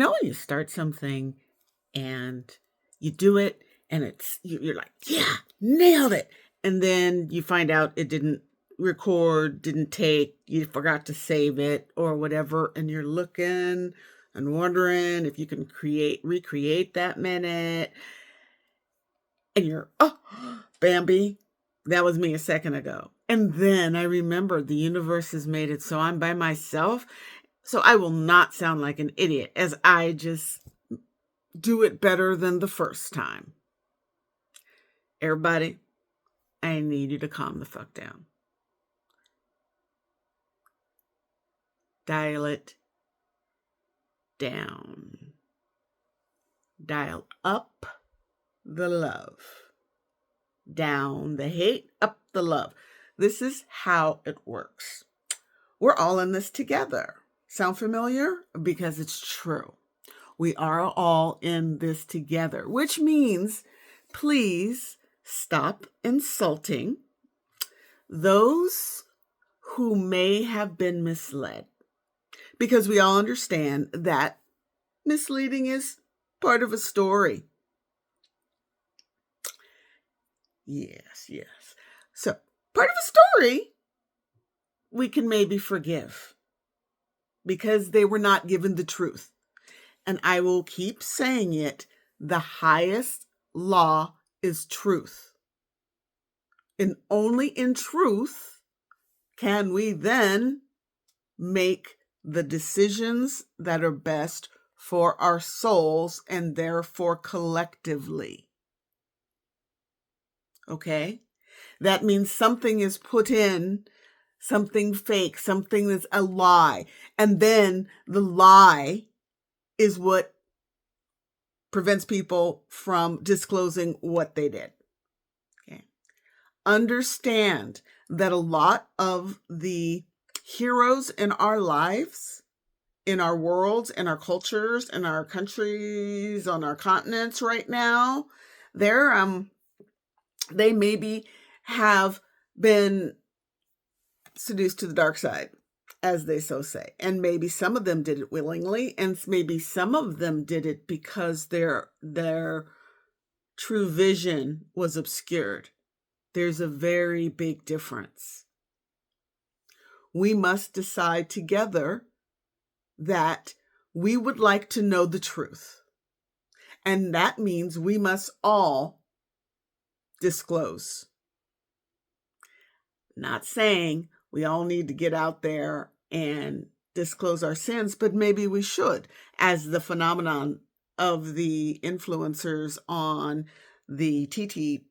When you start something and you do it and you're like, yeah, nailed it. And then you find out it didn't record, didn't take, you forgot to save it or whatever. And you're looking and wondering if you can recreate that minute. And you're, oh, Bambi, that was me a second ago. And then I remembered the universe has made it so I'm by myself. So I will not sound like an idiot as I just do it better than the first time. Everybody, I need you to calm the fuck down. Dial it down. Dial up the love. Down the hate, up the love. This is how it works. We're all in this together. Sound familiar? Because it's true. We are all in this together, which means please stop insulting those who may have been misled. Because we all understand that misleading is part of a story. Yes. So, part of a story we can maybe forgive because they were not given the truth. And I will keep saying it, the highest law is truth. And only in truth can we then make the decisions that are best for our souls and therefore collectively. Okay? That means something is put in, something fake, something that's a lie. And then the lie is what prevents people from disclosing what they did. Okay. Understand that a lot of the heroes in our lives, in our worlds, in our cultures, in our countries, on our continents right now, they maybe have been seduced to the dark side, as they so say. And maybe some of them did it willingly, and maybe some of them did it because their true vision was obscured. There's a very big difference. We must decide together that we would like to know the truth. And that means we must all disclose. Not saying we all need to get out there and disclose our sins, but maybe we should, as the phenomenon of the influencers on the TT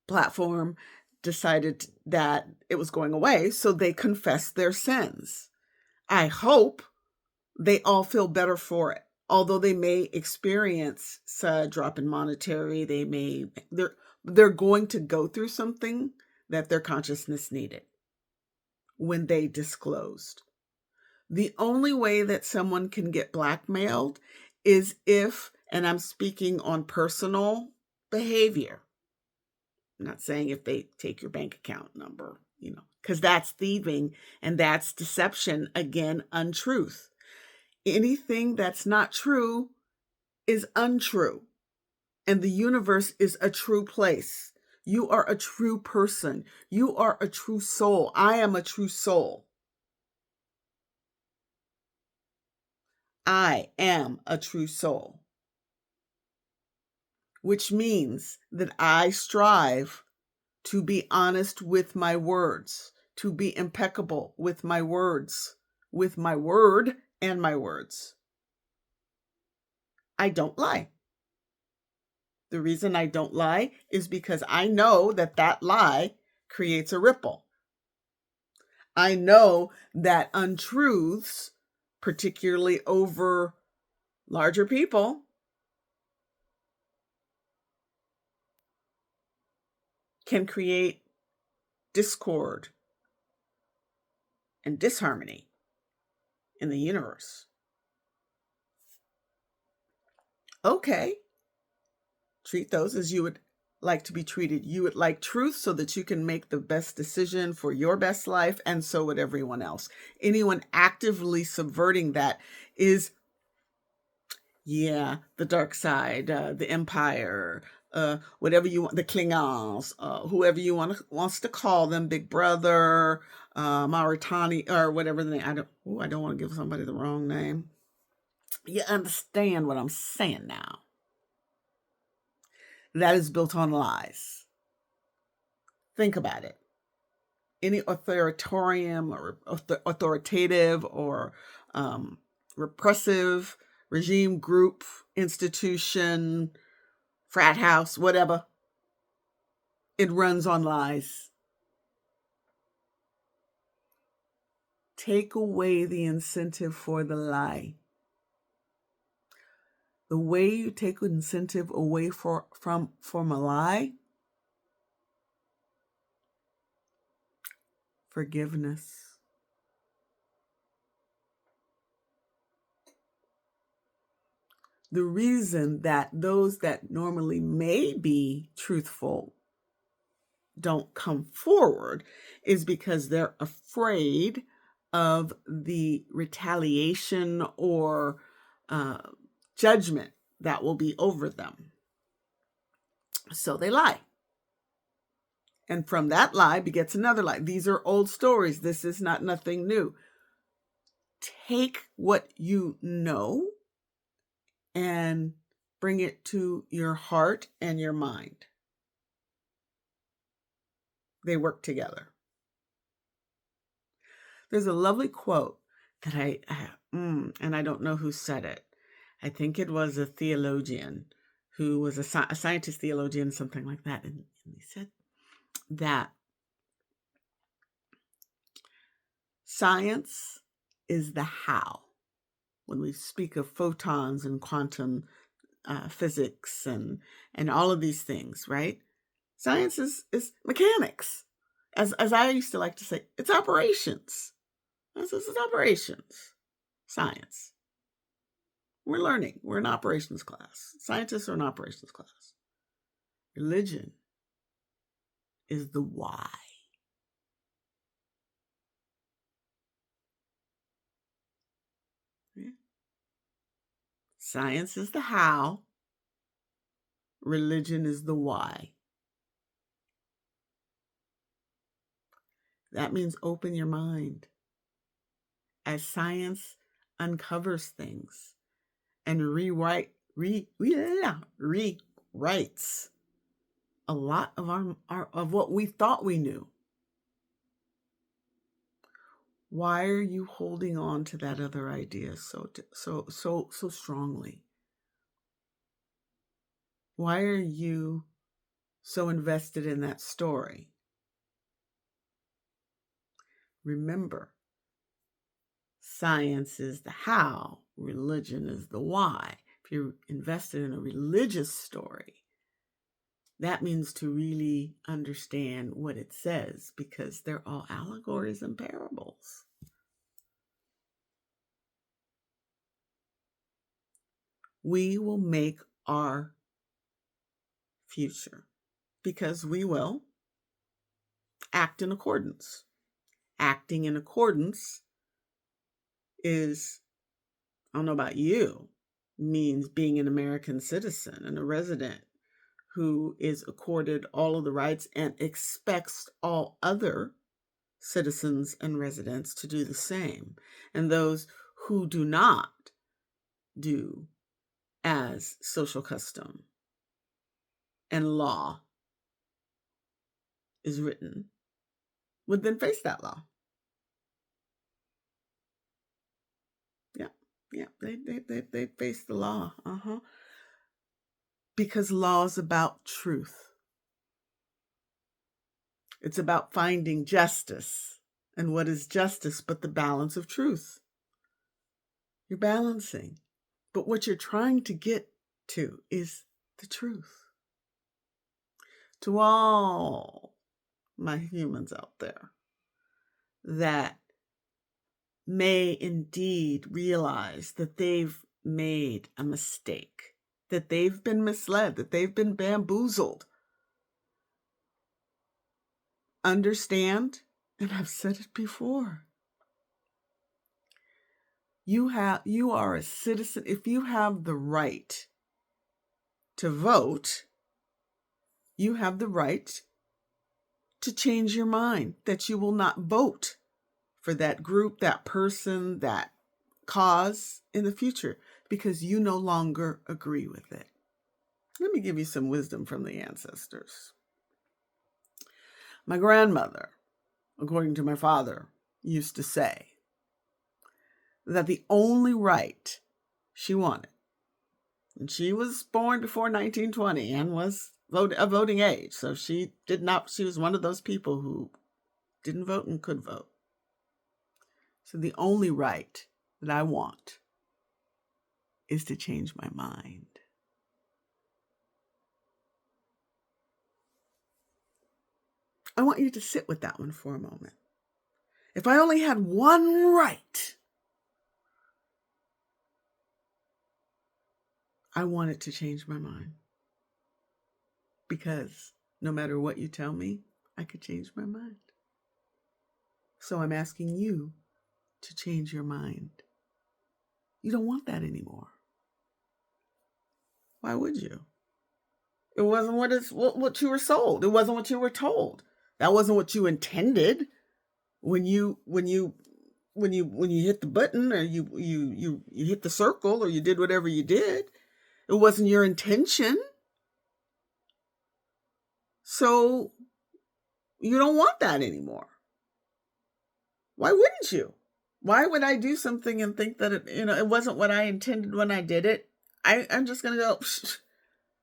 platform decided that it was going away, so they confessed their sins. I hope they all feel better for it. Although they may experience a drop in monetary, they're going to go through something that their consciousness needed when they disclosed. The only way that someone can get blackmailed is if, and I'm speaking on personal behavior, I'm not saying if they take your bank account number, because that's thieving and that's deception, again, untruth. Anything that's not true is untrue. And the universe is a true place. You are a true person. You are a true soul. I am a true soul. I am a true soul. Which means that I strive to be honest with my words, to be impeccable with my words, with my word and my words. I don't lie. The reason I don't lie is because I know that lie creates a ripple. I know that untruths, particularly over larger people, can create discord and disharmony in the universe. Okay. Treat those as you would like to be treated. You would like truth so that you can make the best decision for your best life, and so would everyone else. Anyone actively subverting that is, the dark side, the empire, whatever you want, the Klingons, whoever you wants to call them, Big Brother, Mauritani, or whatever the name. I don't want to give somebody the wrong name. You understand what I'm saying now. That is built on lies. Think about it. Any authoritarian or authoritative or repressive regime, group, institution, frat house, whatever, it runs on lies. Take away the incentive for the lie. The way you take incentive away from a lie, forgiveness. The reason that those that normally may be truthful don't come forward is because they're afraid of the retaliation or judgment that will be over them. So they lie. And from that lie begets another lie. These are old stories. This is not nothing new. Take what you know and bring it to your heart and your mind. They work together. There's a lovely quote that and I don't know who said it. I think it was a theologian who was a scientist theologian, something like that. And he said that science is the how. When we speak of photons and quantum physics and all of these things, right? Science is mechanics. As I used to like to say, it's operations. This is operations. Science. We're learning. We're an operations class. Scientists are an operations class. Religion is the why. Yeah. Science is the how. Religion is the why. That means open your mind. As science uncovers things and rewrites a lot of our of what we thought we knew. Why are you holding on to that other idea so strongly? Why are you so invested in that story? Remember, science is the how, religion is the why. If you're invested in a religious story, that means to really understand what it says, because they're all allegories and parables. We will make our future because we will act in accordance. Acting in accordance is, I don't know about you, means being an American citizen and a resident who is accorded all of the rights and expects all other citizens and residents to do the same. And those who do not do as social custom and law is written would then face that law. Yeah, they face the law. Because law is about truth. It's about finding justice. And what is justice but the balance of truth? You're balancing. But what you're trying to get to is the truth. To all my humans out there that may indeed realize that they've made a mistake, that they've been misled, that they've been bamboozled understand, and I've said it before, you are a citizen. If you have the right to vote, you have the right to change your mind that you will not vote for that group, that person, that cause in the future because you no longer agree with it. Let me give you some wisdom from the ancestors. My grandmother, according to my father, used to say that the only right she wanted, and she was born before 1920 and was of voting age, so she was one of those people who didn't vote and could vote. So the only right that I want is to change my mind. I want you to sit with that one for a moment. If I only had one right, I wanted to change my mind. Because no matter what you tell me, I could change my mind. So I'm asking you to change your mind. You don't want that anymore. Why would you? It wasn't what you were sold. It wasn't what you were told. That wasn't what you intended when you hit the button or you hit the circle or you did whatever you did. It wasn't your intention. So you don't want that anymore. Why wouldn't you? Why would I do something and think that it wasn't what I intended when I did it? I'm just going to go,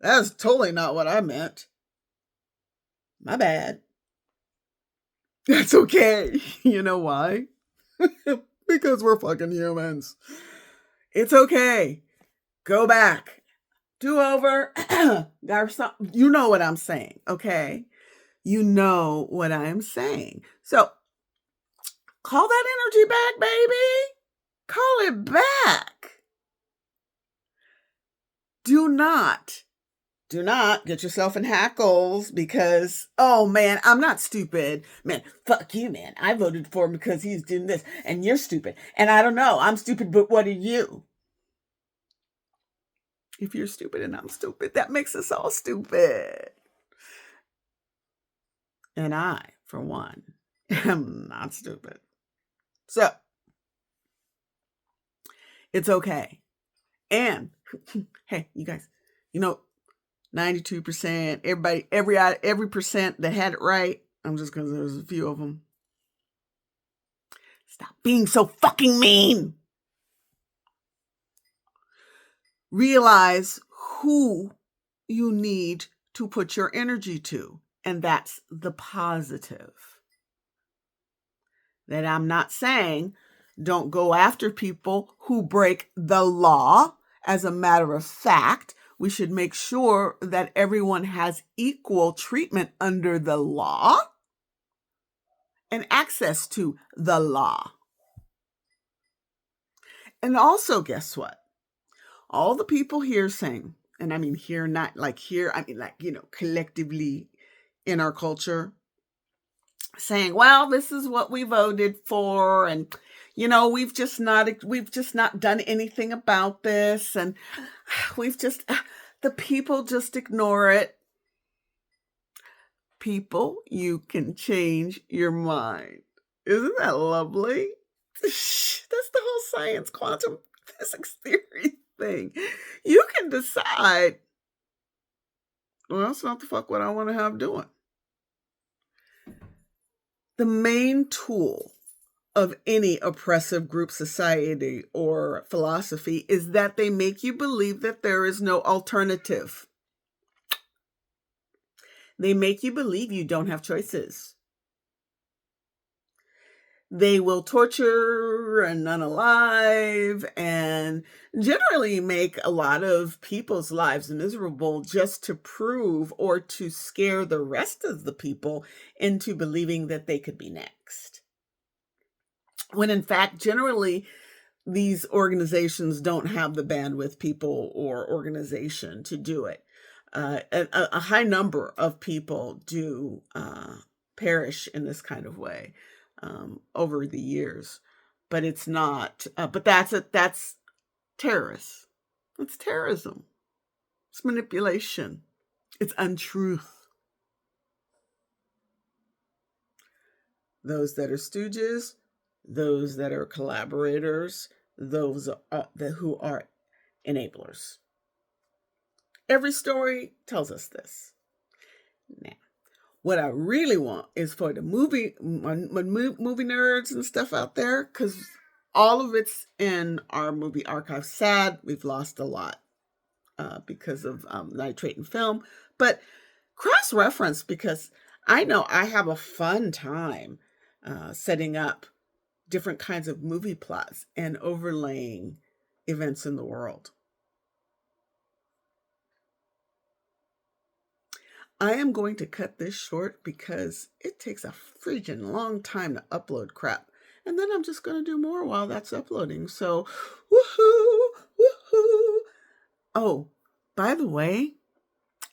that's totally not what I meant. My bad. That's okay. You know why? Because we're fucking humans. It's okay. Go back. Do over. You know what I'm saying, okay? You know what I'm saying. So, call that energy back, baby. Call it back. Do not get yourself in hackles because, oh man, I'm not stupid. Man, fuck you, man. I voted for him because he's doing this and you're stupid. And I don't know, I'm stupid, but what are you? If you're stupid and I'm stupid, that makes us all stupid. And I, for one, am not stupid. So, it's okay. And, hey, you guys, 92%, every percent that had it right, I'm just because there's a few of them. Stop being so fucking mean. Realize who you need to put your energy to, and that's the positive. That I'm not saying don't go after people who break the law. As a matter of fact, we should make sure that everyone has equal treatment under the law and access to the law. And also, guess what? All the people here saying, and I mean here, not like here, I mean like, collectively in our culture, saying, well, this is what we voted for, and we've just not done anything about this, and the people just ignore it. People, you can change your mind. Isn't that lovely? That's the whole science, quantum physics theory thing. You can decide, well, that's not the fuck what I want to have doing. The main tool of any oppressive group society or philosophy is that they make you believe that there is no alternative. They make you believe you don't have choices. They will torture and unalive and generally make a lot of people's lives miserable just to prove or to scare the rest of the people into believing that they could be next. When in fact, generally, these organizations don't have the bandwidth, people or organization, to do it. A high number of people do perish in this kind of way over the years. But it's not. But that's terrorists. It's terrorism. It's manipulation. It's untruth. Those that are stooges, those that are collaborators, those who are enablers. Every story tells us this. Now, what I really want is for the movie nerds and stuff out there, because all of it's in our movie archive. Sad, we've lost a lot because of nitrate in film, but cross-reference, because I know I have a fun time setting up different kinds of movie plots and overlaying events in the world. I am going to cut this short because it takes a freaking long time to upload crap. And then I'm just going to do more while that's uploading. So, woohoo, woohoo. Oh, by the way,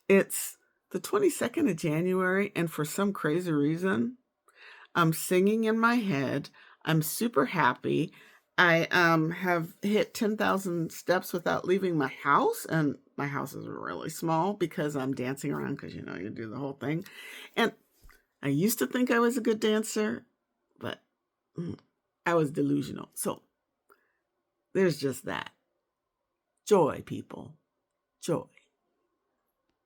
it's the 22nd of January, and for some crazy reason, I'm singing in my head. I'm super happy. I have hit 10,000 steps without leaving my house, and my house is really small because I'm dancing around, because you do the whole thing. And I used to think I was a good dancer, but I was delusional. So there's just that. Joy, people. Joy.